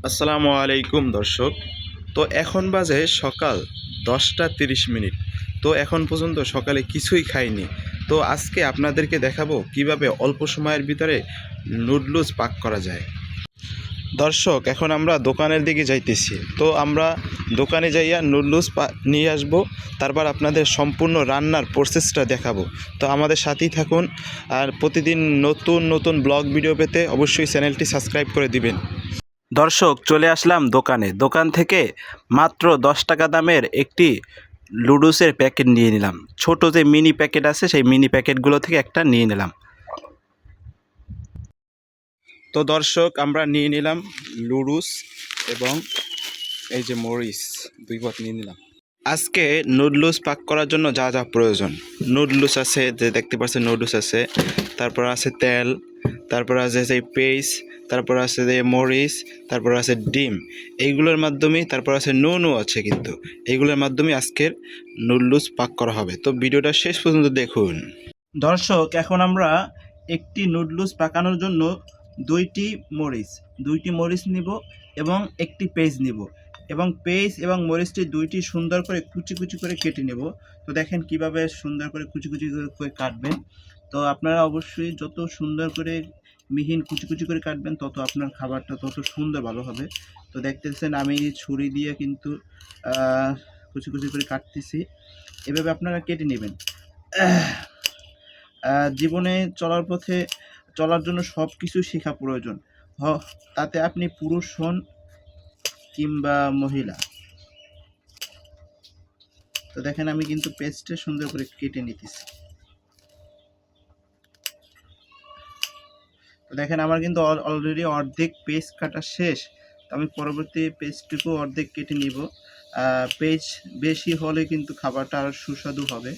আসসালামু আলাইকুম দর্শক। তো এখন বাজে সকাল 10টা 30 মিনিট। তো এখন পর্যন্ত সকালে কিছুই খাইনি। তো আজকে আপনাদেরকে দেখাবো কিভাবে অল্প সময়ের ভিতরে নুডলস পাক করা যায়। দর্শক, এখন আমরা দোকানের দিকে যাইতেছি। তো আমরা দোকানে যাইয়া নুডলস নিয়ে আসব, তারপর আপনাদের সম্পূর্ণ রান্নার প্রসেসটা দেখাবো। তো আমাদের সাথেই থাকুন, আর প্রতিদিন নতুন নতুন ব্লগ ভিডিও পেতে অবশ্যই চ্যানেলটি সাবস্ক্রাইব করে দিবেন। দর্শক, চলে আসলাম দোকান থেকে মাত্র 10 টাকা দামের একটি লুডুসের প্যাকেট নিয়ে নিলাম। ছোট যে মিনি প্যাকেট আছে সেই মিনি প্যাকেটগুলো থেকে একটা নিয়ে নিলাম। তো দর্শক, আমরা নিয়ে নিলাম লুডুস এবং এই যে মরিচ, 2 পট নিয়ে নিলাম। আজকে নুডলস পাক করার জন্য যা যা প্রয়োজন: নুডলস আছে, যে দেখতে পাচ্ছেন নুডলস আছে, তারপর আছে তেল, তারপর আছে যে পেস্ট, তারপর আছে যে মরিচ, তারপর আছে ডিম। এইগুলোর মাধ্যমেই, তারপর আছে নুনও আছে, কিন্তু এইগুলোর মাধ্যমে আজকের নুডলস পাক করা হবে। তো ভিডিওটা শেষ পর্যন্ত দেখুন। দর্শক, এখন আমরা একটি নুডলস পাকানোর জন্য দুইটি মরিচ নিব এবং একটি পেঁয়াজ নিব, এবং পেঁয়াজ এবং মরিচটি দুইটি সুন্দর করে কুচি কুচি করে কেটে নেব। তো দেখেন কিভাবে সুন্দর করে কুচি কুচি করে কাটবেন। তো আপনারা অবশ্যই যত সুন্দর করে মিহিন কুচি কুচি করে কাটবেন, তত আপনার খাবারটা তত সুন্দর ভালো হবে। তো দেখতেছেন আমি ছুরি দিয়ে কিন্তু কুচি কুচি করে কাটতেছি। এভাবে আপনারা কেটে নেবেন। জীবনে চলার জন্য সব কিছু শেখা প্রয়োজন, তাতে আপনি পুরুষ হন কিংবা মহিলা। তো দেখেন আমি কিন্তু পেস্টটা সুন্দর করে কেটে নিতেছি। তো দেখেন আমার কিন্তু অলরেডি অর্ধেক পেস্ট কাটা শেষ। তো আমি পরবর্তী পেস্টটুকু অর্ধেক কেটে নিব। পেস্ট বেশি হলে কিন্তু খাবারটা আরও সুস্বাদু হবে।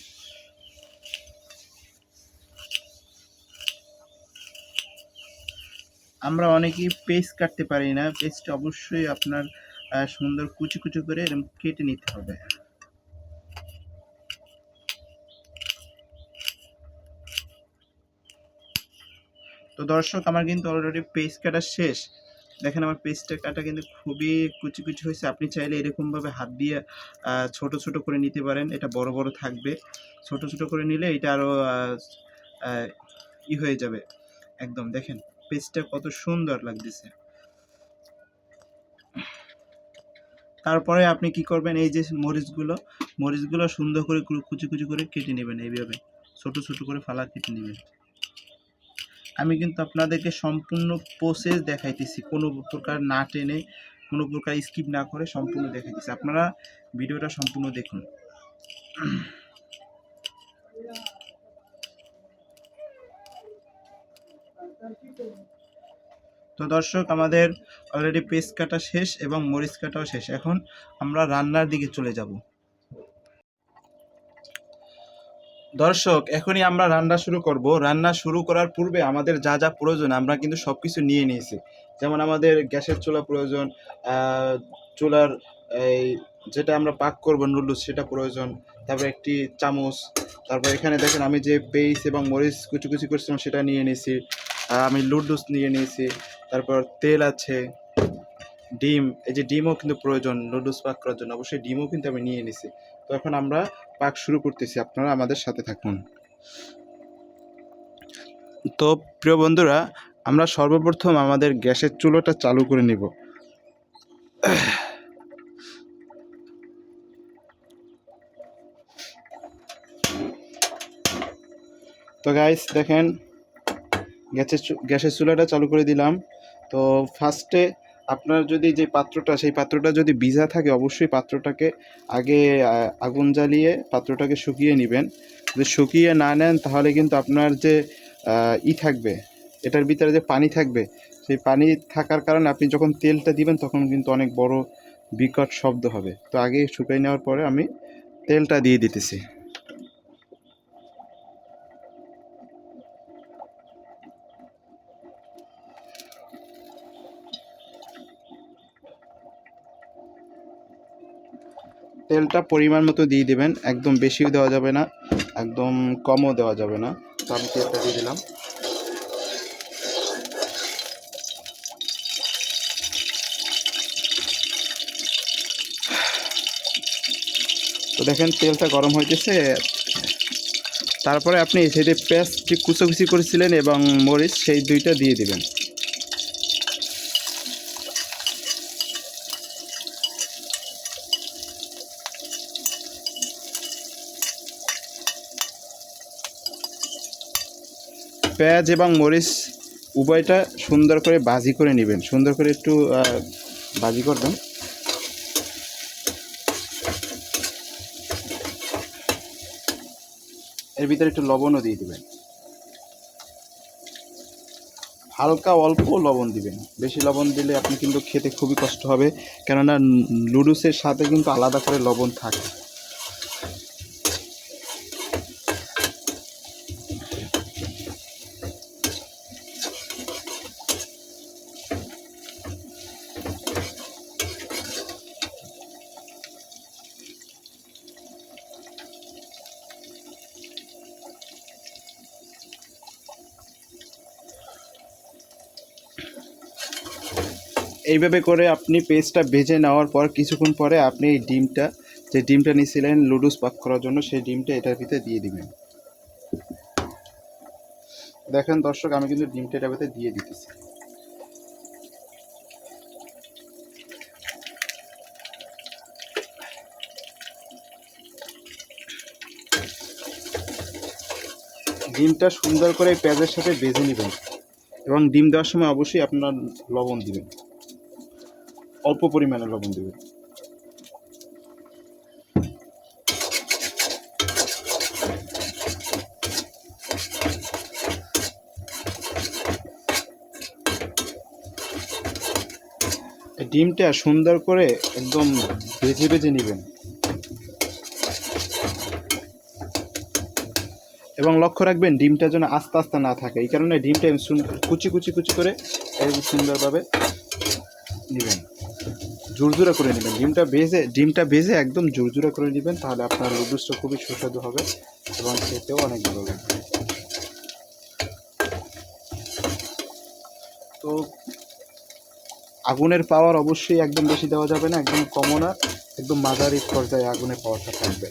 আমরা অনেকেই পেস্ট কাটতে পারি না। পেস্ট অবশ্যই আপনার সুন্দর কুচি কুচি করে এরকম কেটে নিতে হবে। তো দর্শক, আমার কিন্তু অলরেডি পেস্ট কাটা শেষ। দেখেন আমার পেস্টটা কাটা কিন্তু খুবই কুচি কুচি হয়েছে। আপনি চাইলে এরকমভাবে হাত দিয়ে ছোট ছোট করে নিতে পারেন। এটা বড় বড় থাকবে। ছোট ছোট করে নিলে এটা আরও হয়ে যাবে একদম। দেখেন পেস্টটা কত সুন্দর লাগতেছে। তারপরে আপনি কি করবেন, এই যে মরিচগুলো সুন্দর করে কুচি কুচি করে কেটে নেবেন। এইভাবে ছোট ছোট করে ফালা কেটে নেবেন। আমি কিন্তু আপনাদেরকে সম্পূর্ণ প্রসেস দেখাইতেছি, কোনো প্রকার না টেনে, কোনো প্রকার স্কিপ না করে সম্পূর্ণ দেখাইতেছি। আপনারা ভিডিওটা সম্পূর্ণ দেখুন। তো দর্শক, আমাদের অলরেডি পেস্ট কাটা শেষ এবং মরিচ কাটাও শেষ। এখন আমরা রান্নার দিকে চলে যাব। দর্শক, এখনই আমরা রান্না শুরু করব। রান্না শুরু করার পূর্বে আমাদের যা যা প্রয়োজন আমরা কিন্তু সব কিছু নিয়ে নিয়েছি। যেমন আমাদের গ্যাসের চুলা প্রয়োজন, চুলার এই যেটা আমরা পাক করব নুডলস সেটা প্রয়োজন, তারপর একটি চামচ, তারপর এখানে দেখেন আমি যে পেস্ট এবং মরিচ কুচি কুচি করছিলাম সেটা নিয়ে নিয়েছি। আমি নুডলস নিয়ে নিয়েছি। তারপর তেল আছে, ডিম, এই যে ডিমও কিন্তু প্রয়োজন নুডলস পাক করার জন্য, অবশ্যই ডিমও কিন্তু আমি নিয়ে নিছি। তো এখন আমরা পাক শুরু করতেছি, আপনারা আমাদের সাথে থাকুন। তো প্রিয় বন্ধুরা, আমরা সর্বপ্রথম আমাদের গ্যাসের চুলোটা চালু করে নিব। তো গাইস দেখেন, গ্যাসের চুলাটা চালু করে দিলাম। তো ফার্স্টে আপনার যদি যে পাত্রটা, সেই পাত্রটা যদি ভিজা থাকে, অবশ্যই পাত্রটাকে আগে আগুন জ্বালিয়ে পাত্রটাকে শুকিয়ে নেবেন। যদি শুকিয়ে না নেন তাহলে কিন্তু আপনার যে থাকবে, এটার ভিতরে যে পানি থাকবে, সেই পানি থাকার কারণে আপনি যখন তেলটা দিবেন তখন কিন্তু অনেক বড় বিকট শব্দ হবে। তো আগে শুকিয়ে নেওয়ার পরে আমি তেলটা দিয়ে দিতেছি। তেলটা পরিমাণ মতো দিয়ে দেবেন, একদম বেশিও দেওয়া যাবে না, একদম কমও দেওয়া যাবে না। তো আমি তেলটা দিয়ে দিলাম। তো দেখেন তেলটা গরম হইতেছে। তারপরে আপনি এই সাইডে পেঁয়াজ যে কুচি করেছিলেন এবং মরিচ সেই দুইটা দিয়ে দিবেন। পেঁয়াজ এবং মরিচ উভয়টা সুন্দর করে ভাজি করে নেবেন, সুন্দর করে একটু ভাজি করবেন। এর ভিতরে একটু লবণও দিয়ে দিবেন, হালকা অল্প লবণ দিবেন, বেশি লবণ দিলে আপনি কিন্তু খেতে খুবই কষ্ট হবে, কেননা নুডলসের সাথে কিন্তু আলাদা করে লবণ থাকে। এইভাবে করে আপনি পেস্টটা ভেজে নেওয়ার পর কিছুক্ষণ পরে আপনি এই ডিমটা, যে ডিমটা নিয়েছিলেন লুডুস পাক করার জন্য, সেই ডিমটা এটার ভিতরে দিয়ে দিবেন। দেখেন দর্শক, আমি কিন্তু ডিমটা এটার ভিতরে দিয়ে দিতেছি। ডিমটা সুন্দর করে পেঁয়াজের সাথে ভেজে নেবেন এবং ডিম দেওয়ার সময় অবশ্যই আপনার লবণ দিবেন, অল্প পরিমাণে লবণ দিবেন। ডিমটা সুন্দর করে একদম ভেজে নেবেন এবং লক্ষ্য রাখবেন ডিমটা যেন আস্তে আস্তে না থাকে। এই কারণে ডিমটা কুচি করে একদম সুন্দরভাবে নেবেন, ঝুরঝুরা করে নেবেন। ডিমটা ভেজে একদম ঝুরঝুরা করে নেবেন, তাহলে আপনার নুডলসটা খুবই সুস্বাদু হবে এবং খেতেও অনেক ভালো লাগবে। তো আগুনের পাওয়ার অবশ্যই একদম বেশি দেওয়া যাবে না, একদম কমও না, একদম মাঝারি পর্যায়ে আগুনের পাওয়ারটা থাকবে।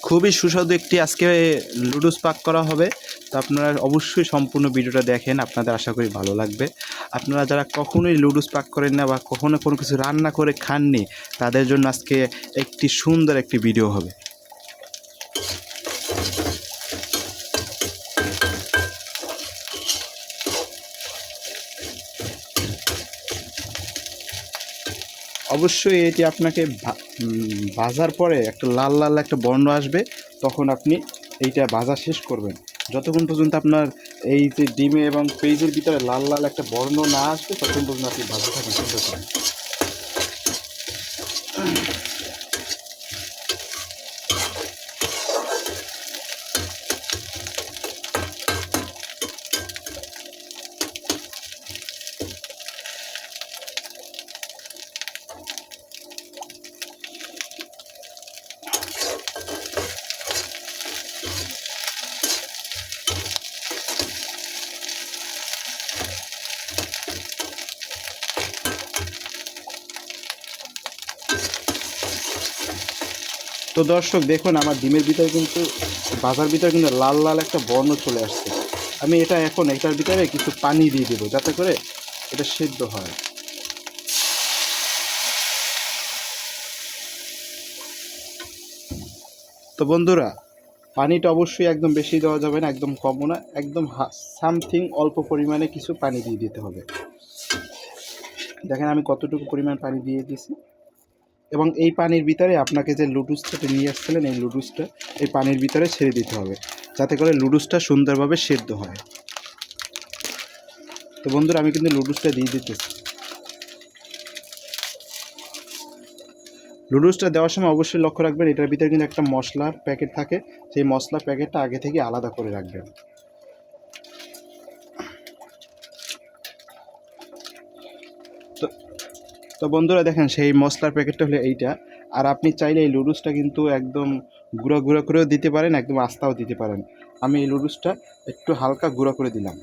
খুবই সুস্বাদু একটি আজকে লুডুস পাক করা হবে। তো আপনারা অবশ্যই সম্পূর্ণ ভিডিওটা দেখেন, আপনাদের আশা করি ভালো লাগবে। আপনারা যারা কখনোই লুডুস পাক করেন না বা কখনো কোনো কিছু রান্না করে খাননি, তাদের জন্য আজকে একটি সুন্দর একটি ভিডিও হবে। অবশ্যই এটি আপনাকে ভাজার পরে একটা লাল লাল একটা বর্ণ আসবে, তখন আপনি এইটা ভাজা শেষ করবেন। যতক্ষণ পর্যন্ত আপনার এই যে ডিমে এবং পেঁয়াজের ভিতরে লাল লাল একটা বর্ণ না আসবে, ততক্ষণ পর্যন্ত আপনি ভাজা থাকেন সুন্দর করে। তো দর্শক দেখুন, আমার ডিমের ভিতরে কিন্তু ভাজার ভিতরে কিন্তু লাল লাল একটা বর্ণ চলে আসছে। আমি এটার ভিতরে কিছু পানি দিয়ে দেবো, যাতে করে এটা সেদ্ধ হয়। তো বন্ধুরা, পানিটা অবশ্যই একদম বেশি দেওয়া যাবে না, একদম কমও না, একদম সামথিং অল্প পরিমাণে কিছু পানি দিয়ে দিতে হবে। দেখেন আমি কতটুকু পরিমাণ পানি দিয়ে দিয়েছি, এবং এই পানির ভিতরে আপনাকে যে লুডুসটা নিয়ে আসছিলেন, এই লুডুসটা এই পানির ভিতরে ছেড়ে দিতে হবে, যাতে করে লুডুসটা সুন্দরভাবে সেদ্ধ হয়। তো বন্ধুরা, আমি কিন্তু লুডুসটা দিয়ে দিতেছি। লুডুসটা দেওয়ার সময় অবশ্যই লক্ষ্য রাখবেন, এটার ভিতরে কিন্তু একটা মশলার প্যাকেট থাকে, সেই মশলার প্যাকেটটা আগে থেকে আলাদা করে রাখবেন। তো তো বন্ধুরা দেখেন সেই মশলার প্যাকেটটা হলো এইটা। আর আপনি চাইলে এই লুডুসটা কিন্তু একদম গুঁড়ো গুঁড়ো করেও দিতে পারেন, একদম আস্তাও দিতে পারেন। আমি এই লুডুসটা একটু হালকা গুঁড়ো করে দিলাম,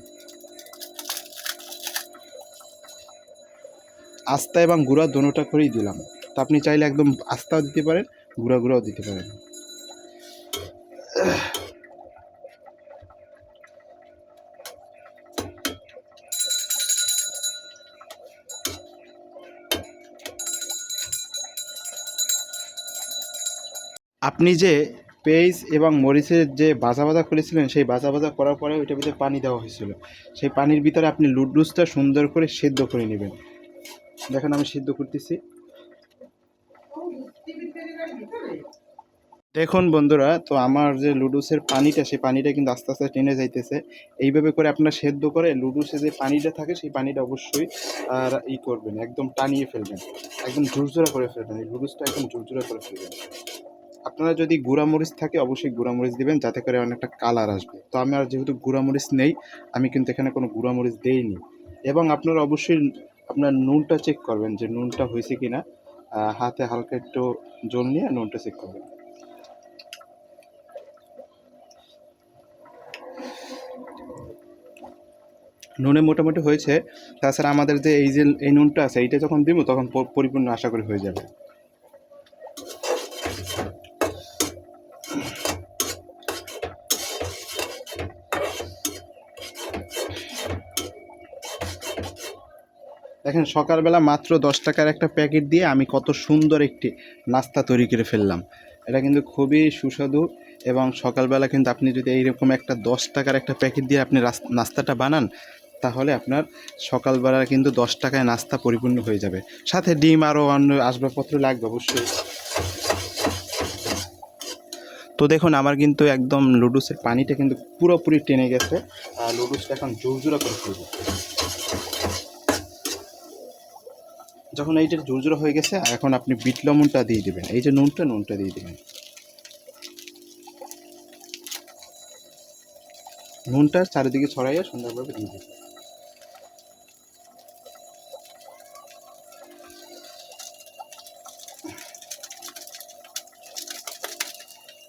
আস্তা এবং গুঁড়া দোনোটা করেই দিলাম। তো আপনি চাইলে একদম আস্তাও দিতে পারেন, গুঁড়া গুঁড়াও দিতে পারেন। আপনি যে পেঁয়াজ এবং মরিচের যে ভাজা ভাজা করেছিলেন, সেই ভাজা ভাজা করার পরে ওইটার ভিতরে পানি দেওয়া হয়েছিল। সেই পানির ভিতরে আপনি লুডুসটা সুন্দর করে সেদ্ধ করে নেবেন। দেখেন আমি সিদ্ধ করতেছি। দেখুন বন্ধুরা, তো আমার যে লুডুসের পানিটা, সেই পানিটা কিন্তু আস্তে আস্তে টেনে যাইতেছে। এইভাবে করে আপনারা সেদ্ধ করে লুডুসে যে পানিটা থাকে, সেই পানিটা অবশ্যই আর করবেন, একদম টানিয়ে ফেলবেন, একদম ঝুরঝুরা করে ফেলবেন। এই লুডুসটা একদম ঝুরঝুরা করে ফেলবেন। আপনারা যদি গুঁড়ামরিচ থাকে অবশ্যই গুঁড়ামরিচ দিবেন, যাতে করে অনেকটা কালার আসবে। তো আমি আর যেহেতু গুঁড়ামরিচ নেই, আমি কিন্তু এখানে কোনো গুঁড়ামরিচ দেইনি। এবং আপনারা অবশ্যই আপনার নুনটা চেক করবেন যে নুনটা হয়েছে কি না। হাতে হালকা একটু জল নিয়ে নুনটা চেক করবেন। নুনে মোটামুটি হয়েছে। তাছাড়া আমাদের যে এই নুনটা আছে, এইটা যখন দিব তখন পরিপূর্ণ আশা করি হয়ে যাবে। দেখেন সকালবেলা মাত্র 10 টাকার একটা প্যাকেট দিয়ে আমি কত সুন্দর একটি নাস্তা তৈরি করে ফেললাম। এটা কিন্তু খুবই সুস্বাদু। এবং সকালবেলা কিন্তু আপনি যদি এইরকম একটা 10 টাকার একটা প্যাকেট দিয়ে আপনি নাস্তাটা বানান, তাহলে আপনার সকালবেলা কিন্তু 10 টাকায় নাস্তা পরিপূর্ণ হয়ে যাবে। সাথে ডিম আরও অন্য আসবাবপত্র লাগবে অবশ্যই। তো দেখুন আমার কিন্তু একদম লুডুসের পানিটা কিন্তু পুরোপুরি টেনে গেছে। আর লুডুসটা এখন ঝুরঝুরা করে ফেলবো। যখন এইটা ঝুরঝুরা হয়ে গেছে, এখন আপনি বিট লবণটা দিয়ে দেবেন। এই যে নুনটা দিয়ে দেবেন। নুনটা চারিদিকে ছড়াইয়া সুন্দরভাবে দিয়ে দেবেন।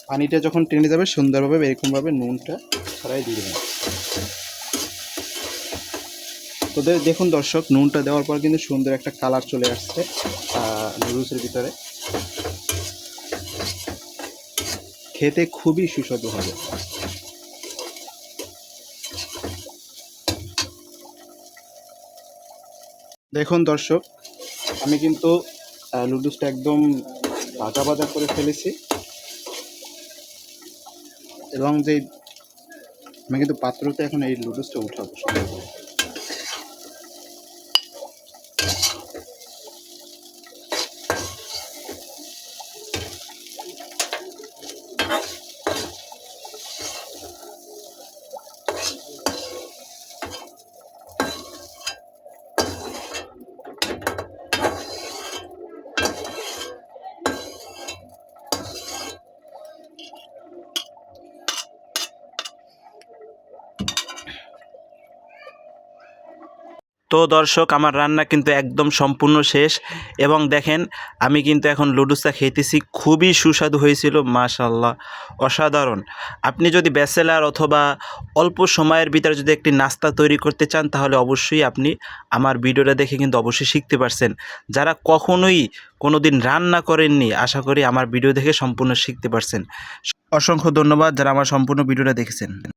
পানিটা যখন টেনে যাবে সুন্দরভাবে এরকমভাবে নুনটা ছড়াই দিয়ে দেবেন। তো দেখুন দর্শক, নুনটা দেওয়ার পর কিন্তু সুন্দর একটা কালার চলে আসছে নুডলসের ভিতরে। খেতে খুবই সুস্বাদু হবে। দেখুন দর্শক, আমি কিন্তু লুডুসটা একদম ভাজা ভাজা করে ফেলেছি। এবং যে আমি কিন্তু পাত্রতে এখন এই লুডুসটা উঠাবো সুন্দরভাবে। তো দর্শক, আমার রান্না কিন্তু একদম সম্পূর্ণ শেষ। এবং দেখেন আমি কিন্তু এখন লুডুসটা খেতেছি, খুবই সুস্বাদু হয়েছিল, মাশাআল্লাহ, অসাধারণ। আপনি যদি ব্যাচেলার অথবা অল্প সময়ের ভিতরে যদি একটি নাস্তা তৈরি করতে চান, তাহলে অবশ্যই আপনি আমার ভিডিওটা দেখে কিন্তু অবশ্যই শিখতে পারছেন। যারা কখনোই কোনো দিন রান্না করেননি, আশা করি আমার ভিডিও দেখে সম্পূর্ণ শিখতে পারছেন। অসংখ্য ধন্যবাদ যারা আমার সম্পূর্ণ ভিডিওটা দেখেছেন।